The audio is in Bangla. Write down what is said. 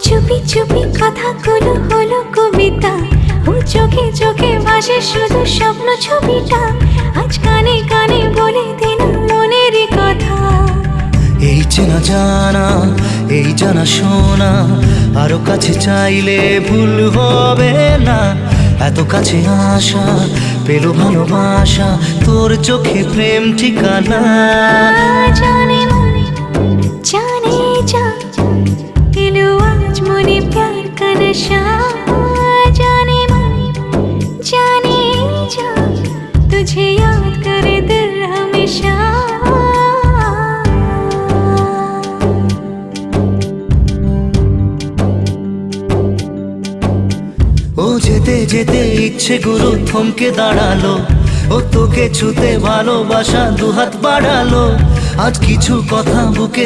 চুপি চুপি কথাগুলো হলো কবিতা, ও চোখে চোখে ভাসে শুধু স্বপ্ন ছবিটা। আজ কানে কানে বলে দিন মনের কথা। এই চেনা জানা, এই জানা শোনা, আরো কাছে চাইলে ভুল হবে না। এত কাছে আসা পেলো ভালোবাসা, তোর চোখে প্রেম ঠিকানা। জানে মনে জানে যা, এলো আজ মনে প্যার का नशा। जाने मन जाने जा, तुझे याद करे दिल हमेशा। ও যেতে যেতে ইচ্ছে গুলো থমকে দাঁড়ালো, ও তোকে ছুতে ভালোবাসা দুহাত বাড়ালো। আজ কিছু কথা বুকে